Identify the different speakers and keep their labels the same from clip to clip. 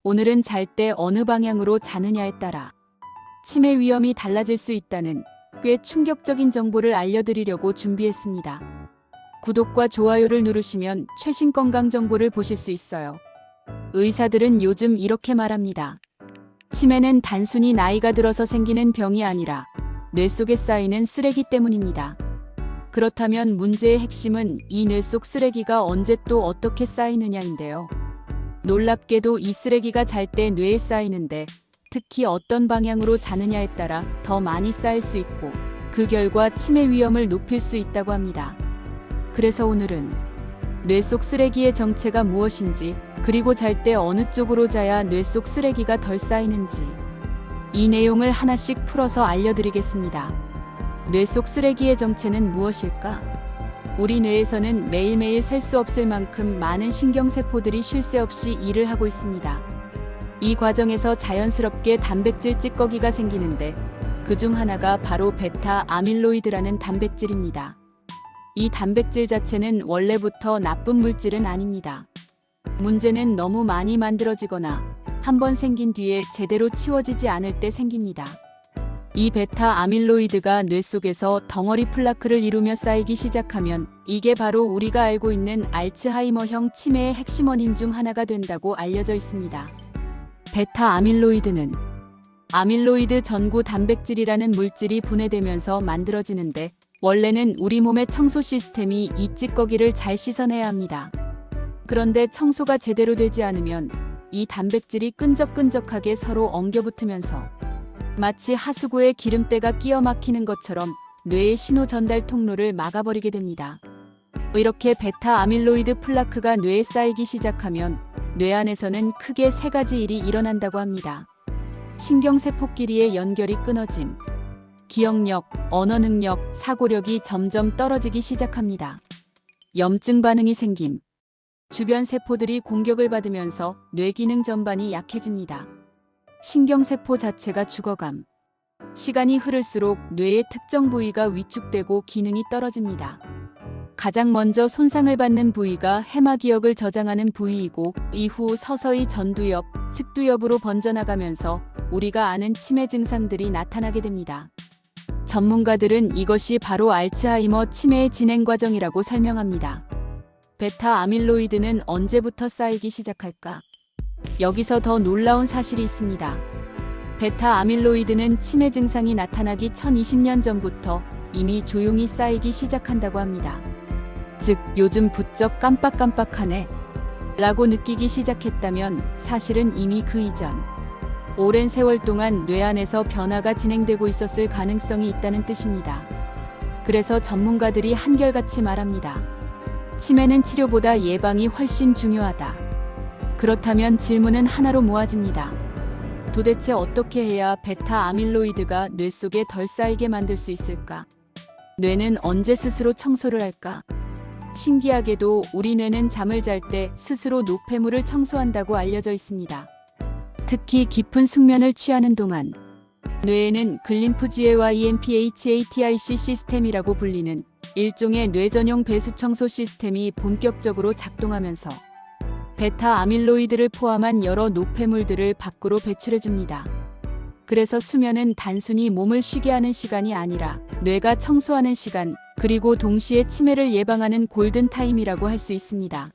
Speaker 1: 오늘은 잘 때 어느 방향으로 자느냐에 따라 치매 위험이 달라질 수 있다는 꽤 충격적인 정보를 알려드리려고 준비했습니다. 구독과 좋아요를 누르시면 최신 건강 정보를 보실 수 있어요. 의사들은 요즘 이렇게 말합니다. 치매는 단순히 나이가 들어서 생기는 병이 아니라 뇌 속에 쌓이는 쓰레기 때문입니다. 그렇다면 문제의 핵심은 이 뇌 속 쓰레기가 언제 또 어떻게 쌓이느냐인데요. 놀랍게도 이 쓰레기가 잘 때 뇌에 쌓이는데 특히 어떤 방향으로 자느냐에 따라 더 많이 쌓일 수 있고 그 결과 치매 위험을 높일 수 있다고 합니다. 그래서 오늘은 뇌 속 쓰레기의 정체가 무엇인지 그리고 잘 때 어느 쪽으로 자야 뇌 속 쓰레기가 덜 쌓이는지 이 내용을 하나씩 풀어서 알려드리겠습니다. 뇌 속 쓰레기의 정체는 무엇일까? 우리 뇌에서는 매일매일 셀 수 없을 만큼 많은 신경세포들이 쉴 새 없이 일을 하고 있습니다. 이 과정에서 자연스럽게 단백질 찌꺼기가 생기는데 그중 하나가 바로 베타 아밀로이드라는 단백질입니다. 이 단백질 자체는 원래부터 나쁜 물질은 아닙니다. 문제는 너무 많이 만들어지거나 한번 생긴 뒤에 제대로 치워지지 않을 때 생깁니다. 이 베타 아밀로이드가 뇌 속에서 덩어리 플라크를 이루며 쌓이기 시작하면 이게 바로 우리가 알고 있는 알츠하이머형 치매의 핵심 원인 중 하나가 된다고 알려져 있습니다. 베타 아밀로이드는 아밀로이드 전구 단백질이라는 물질이 분해되면서 만들어지는데 원래는 우리 몸의 청소 시스템이 이 찌꺼기를 잘 씻어내야 합니다. 그런데 청소가 제대로 되지 않으면 이 단백질이 끈적끈적하게 서로 엉겨붙으면서 마치 하수구에 기름때가 끼어 막히는 것처럼 뇌의 신호 전달 통로를 막아버리게 됩니다. 이렇게 베타 아밀로이드 플라크가 뇌에 쌓이기 시작하면 뇌 안에서는 크게 세 가지 일이 일어난다고 합니다. 신경세포끼리의 연결이 끊어짐, 기억력, 언어 능력, 사고력이 점점 떨어지기 시작합니다. 염증 반응이 생김, 주변 세포들이 공격을 받으면서 뇌 기능 전반이 약해집니다. 신경세포 자체가 죽어감. 시간이 흐를수록 뇌의 특정 부위가 위축되고 기능이 떨어집니다. 가장 먼저 손상을 받는 부위가 해마기억을 저장하는 부위이고 이후 서서히 전두엽, 측두엽으로 번져나가면서 우리가 아는 치매 증상들이 나타나게 됩니다. 전문가들은 이것이 바로 알츠하이머 치매의 진행 과정이라고 설명합니다. 베타 아밀로이드는 언제부터 쌓이기 시작할까? 여기서 더 놀라운 사실이 있습니다. 베타 아밀로이드는 치매 증상이 나타나기 1020년 전부터 이미 조용히 쌓이기 시작한다고 합니다. 즉, 요즘 부쩍 깜빡깜빡하네 라고 느끼기 시작했다면 사실은 이미 그 이전 오랜 세월 동안 뇌 안에서 변화가 진행되고 있었을 가능성이 있다는 뜻입니다. 그래서 전문가들이 한결같이 말합니다. 치매는 치료보다 예방이 훨씬 중요하다. 그렇다면 질문은 하나로 모아집니다. 도대체 어떻게 해야 베타 아밀로이드가 뇌 속에 덜 쌓이게 만들 수 있을까? 뇌는 언제 스스로 청소를 할까? 신기하게도 우리 뇌는 잠을 잘 때 스스로 노폐물을 청소한다고 알려져 있습니다. 특히 깊은 숙면을 취하는 동안 뇌에는 글림프GAYMPHATIC 시스템이라고 불리는 일종의 뇌 전용 배수 청소 시스템이 본격적으로 작동하면서 베타 아밀로이드를 포함한 여러 노폐물들을 밖으로 배출해줍니다. 그래서 수면은 단순히 몸을 쉬게 하는 시간이 아니라 뇌가 청소하는 시간, 그리고 동시에 치매를 예방하는 골든타임이라고 할 수 있습니다.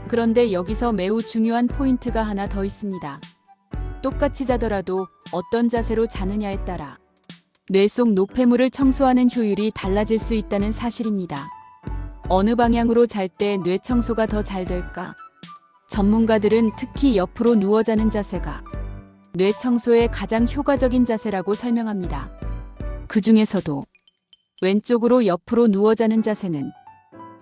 Speaker 1: 그런데 여기서 매우 중요한 포인트가 하나 더 있습니다. 똑같이 자더라도 어떤 자세로 자느냐에 따라 뇌 속 노폐물을 청소하는 효율이 달라질 수 있다는 사실입니다. 어느 방향으로 잘 때 뇌 청소가 더 잘 될까? 전문가들은 특히 옆으로 누워 자는 자세가 뇌 청소에 가장 효과적인 자세라고 설명합니다. 그 중에서도 왼쪽으로 옆으로 누워 자는 자세는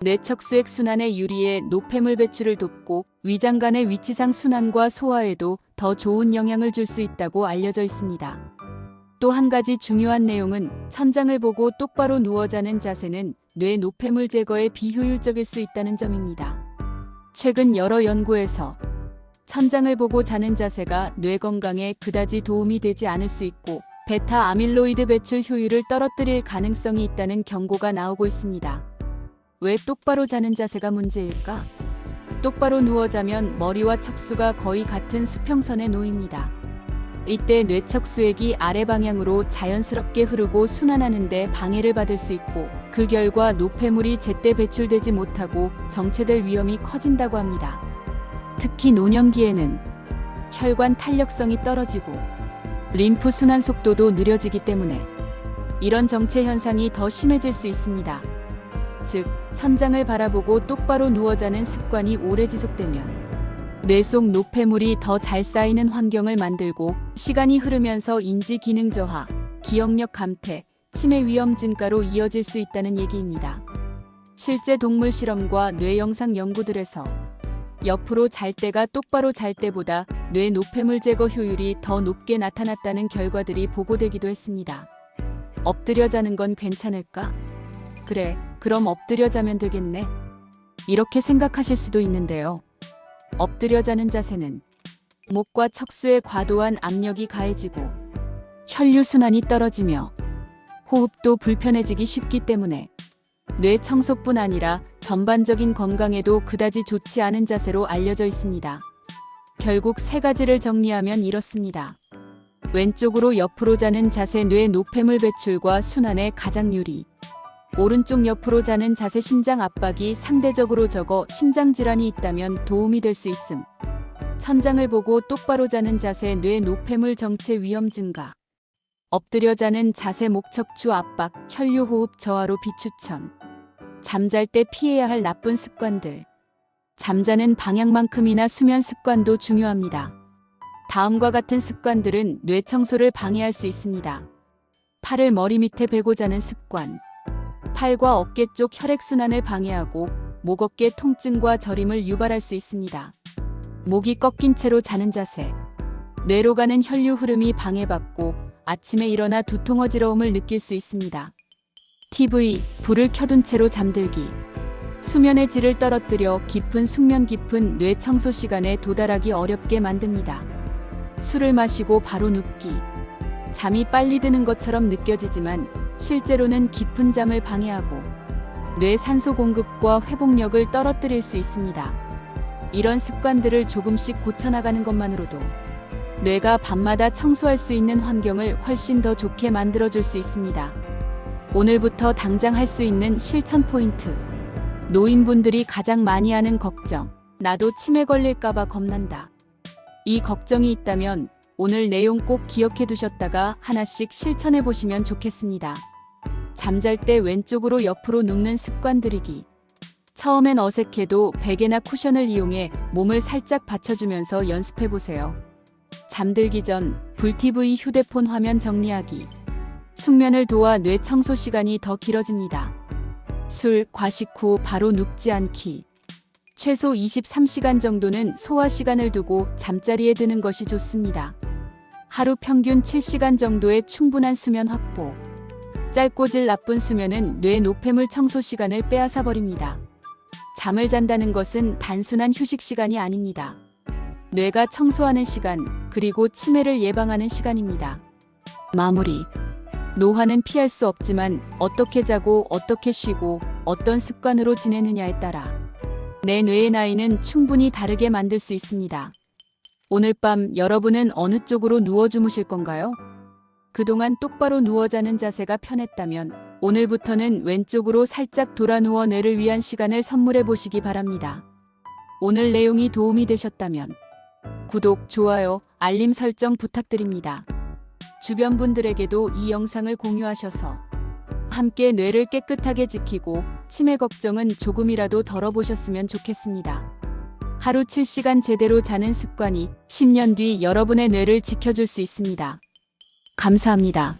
Speaker 1: 뇌 척수액 순환에 유리해 노폐물 배출을 돕고 위장 간의 위치상 순환과 소화에도 더 좋은 영향을 줄 수 있다고 알려져 있습니다. 또 한 가지 중요한 내용은 천장을 보고 똑바로 누워 자는 자세는 뇌 노폐물 제거에 비효율적일 수 있다는 점입니다. 최근 여러 연구에서 천장을 보고 자는 자세가 뇌 건강에 그다지 도움이 되지 않을 수 있고 베타 아밀로이드 배출 효율을 떨어뜨릴 가능성이 있다는 경고가 나오고 있습니다. 왜 똑바로 자는 자세가 문제일까? 똑바로 누워 자면 머리와 척수가 거의 같은 수평선에 놓입니다. 이때 뇌척수액이 아래 방향으로 자연스럽게 흐르고 순환하는 데 방해를 받을 수 있고, 그 결과 노폐물이 제때 배출되지 못하고 정체될 위험이 커진다고 합니다. 특히 노년기에는 혈관 탄력성이 떨어지고 림프 순환 속도도 느려지기 때문에 이런 정체 현상이 더 심해질 수 있습니다. 즉, 천장을 바라보고 똑바로 누워 자는 습관이 오래 지속되면 뇌 속 노폐물이 더 잘 쌓이는 환경을 만들고, 시간이 흐르면서 인지 기능 저하, 기억력 감퇴, 치매 위험 증가로 이어질 수 있다는 얘기입니다. 실제 동물 실험과 뇌 영상 연구들에서 옆으로 잘 때가 똑바로 잘 때보다 뇌 노폐물 제거 효율이 더 높게 나타났다는 결과들이 보고되기도 했습니다. 엎드려 자는 건 괜찮을까? 그래, 그럼 엎드려 자면 되겠네. 이렇게 생각하실 수도 있는데요. 엎드려 자는 자세는 목과 척수에 과도한 압력이 가해지고 혈류순환이 떨어지며 호흡도 불편해지기 쉽기 때문에 뇌 청소뿐 아니라 전반적인 건강에도 그다지 좋지 않은 자세로 알려져 있습니다. 결국 세 가지를 정리하면 이렇습니다. 왼쪽으로 옆으로 자는 자세 뇌 노폐물 배출과 순환에 가장 유리. 오른쪽 옆으로 자는 자세 심장 압박이 상대적으로 적어 심장 질환이 있다면 도움이 될 수 있음. 천장을 보고 똑바로 자는 자세 뇌 노폐물 정체 위험 증가. 엎드려 자는 자세 목 척추 압박, 혈류 호흡 저하로 비추천. 잠잘 때 피해야 할 나쁜 습관들. 잠자는 방향만큼이나 수면 습관도 중요합니다. 다음과 같은 습관들은 뇌 청소를 방해할 수 있습니다. 팔을 머리 밑에 베고 자는 습관. 팔과 어깨 쪽 혈액순환을 방해하고 목 어깨 통증과 저림을 유발할 수 있습니다. 목이 꺾인 채로 자는 자세. 뇌로 가는 혈류 흐름이 방해받고 아침에 일어나 두통 어지러움을 느낄 수 있습니다. TV, 불을 켜둔 채로 잠들기. 수면의 질을 떨어뜨려 깊은 숙면 깊은 뇌 청소 시간에 도달하기 어렵게 만듭니다. 술을 마시고 바로 눕기. 잠이 빨리 드는 것처럼 느껴지지만 실제로는 깊은 잠을 방해하고 뇌 산소 공급과 회복력을 떨어뜨릴 수 있습니다. 이런 습관들을 조금씩 고쳐나가는 것만으로도 뇌가 밤마다 청소할 수 있는 환경을 훨씬 더 좋게 만들어줄 수 있습니다. 오늘부터 당장 할 수 있는 실천 포인트. 노인분들이 가장 많이 하는 걱정. 나도 치매 걸릴까봐 겁난다. 이 걱정이 있다면 오늘 내용 꼭 기억해 두셨다가 하나씩 실천해 보시면 좋겠습니다. 잠잘 때 왼쪽으로 옆으로 눕는 습관 들이기. 처음엔 어색해도 베개나 쿠션을 이용해 몸을 살짝 받쳐주면서 연습해 보세요. 잠들기 전 불TV 휴대폰 화면 정리하기. 숙면을 도와 뇌 청소 시간이 더 길어집니다. 술, 과식 후 바로 눕지 않기. 최소 23시간 정도는 소화 시간을 두고 잠자리에 드는 것이 좋습니다. 하루 평균 7시간 정도의 충분한 수면 확보. 짧고 질 나쁜 수면은 뇌 노폐물 청소 시간을 빼앗아 버립니다. 잠을 잔다는 것은 단순한 휴식 시간이 아닙니다. 뇌가 청소하는 시간, 그리고 치매를 예방하는 시간입니다. 마무리. 노화는 피할 수 없지만 어떻게 자고 어떻게 쉬고 어떤 습관으로 지내느냐에 따라 내 뇌의 나이는 충분히 다르게 만들 수 있습니다. 오늘 밤 여러분은 어느 쪽으로 누워 주무실 건가요? 그동안 똑바로 누워 자는 자세가 편했다면 오늘부터는 왼쪽으로 살짝 돌아 누워 뇌를 위한 시간을 선물해 보시기 바랍니다. 오늘 내용이 도움이 되셨다면 구독, 좋아요, 알림 설정 부탁드립니다. 주변 분들에게도 이 영상을 공유하셔서 함께 뇌를 깨끗하게 지키고 치매 걱정은 조금이라도 덜어보셨으면 좋겠습니다. 하루 7시간 제대로 자는 습관이 10년 뒤 여러분의 뇌를 지켜줄 수 있습니다. 감사합니다.